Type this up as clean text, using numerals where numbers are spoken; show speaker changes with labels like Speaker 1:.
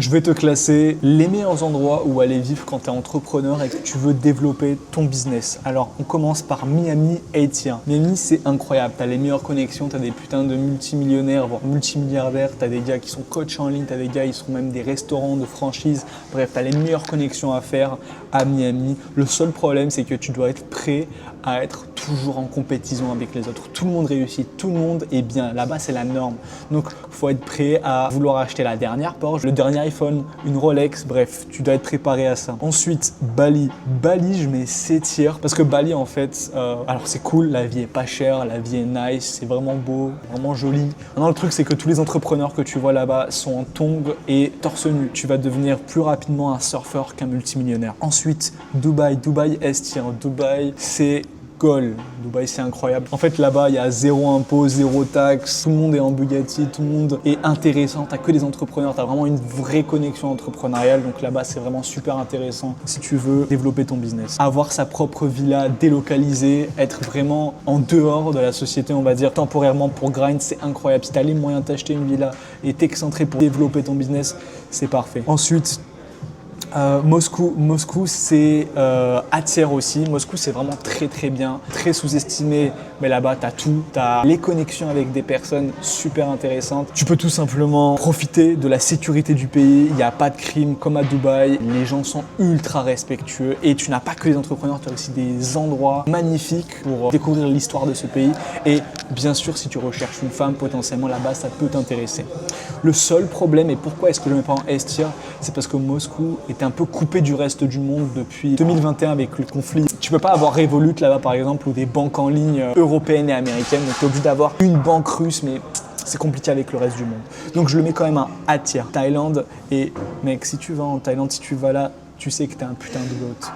Speaker 1: Je vais te classer les meilleurs endroits où aller vivre quand tu es entrepreneur et que tu veux développer ton business. Alors, on commence par Miami A-Tier. Miami, c'est incroyable. Tu as les meilleures connexions, tu as des putains de multimillionnaires, voire multimilliardaires. Tu as des gars qui sont coachs en ligne, tu as des gars qui sont même des restaurants de franchise. Bref, tu as les meilleures connexions à faire à Miami. Le seul problème, c'est que tu dois être prêt à être toujours en compétition avec les autres. Tout le monde réussit, tout le monde est bien. Là-bas, c'est la norme. Donc, il faut être prêt à vouloir acheter la dernière Porsche, le dernier iPhone, une Rolex, bref, tu dois être préparé à ça. Ensuite, Bali. Bali, je mets C-tier parce que Bali, en fait, alors c'est cool, la vie est pas chère, la vie est nice, c'est vraiment beau, vraiment joli. Maintenant, le truc, c'est que tous les entrepreneurs que tu vois là-bas sont en tongs et torse nu. Tu vas devenir plus rapidement un surfeur qu'un multimillionnaire. Ensuite, Dubaï. Dubaï S-tier. Dubaï, c'est Goal. Dubaï, c'est incroyable. En fait, là-bas, il y a zéro impôt, zéro taxe. Tout le monde est en Bugatti, tout le monde est intéressant. Tu n'as que des entrepreneurs. Tu as vraiment une vraie connexion entrepreneuriale. Donc là-bas, c'est vraiment super intéressant si tu veux développer ton business. Avoir sa propre villa délocalisée, être vraiment en dehors de la société, on va dire, temporairement pour grind, c'est incroyable. Si tu as les moyens de t'acheter une villa et t'excentrer pour développer ton business, c'est parfait. Ensuite, Moscou c'est A-tier aussi. Moscou c'est vraiment très bien, très sous-estimé, mais là-bas tu as tout, tu as les connexions avec des personnes super intéressantes. Tu peux tout simplement profiter de la sécurité du pays, il n'y a pas de crime comme à Dubaï, les gens sont ultra respectueux et tu n'as pas que des entrepreneurs, tu as aussi des endroits magnifiques pour découvrir l'histoire de ce pays et bien sûr si tu recherches une femme potentiellement là-bas ça peut t'intéresser. Le seul problème et pourquoi est-ce que je ne mets pas en S-tier, c'est parce que Moscou est un peu coupé du reste du monde depuis 2021 avec le conflit. Tu peux pas avoir Revolut là-bas par exemple ou des banques en ligne européennes et américaines. Donc tu es obligé d'avoir une banque russe mais c'est compliqué avec le reste du monde. Donc je le mets quand même un A-tier. Thaïlande et mec si tu vas en Thaïlande, si tu vas là, tu sais que tu es un putain de goat.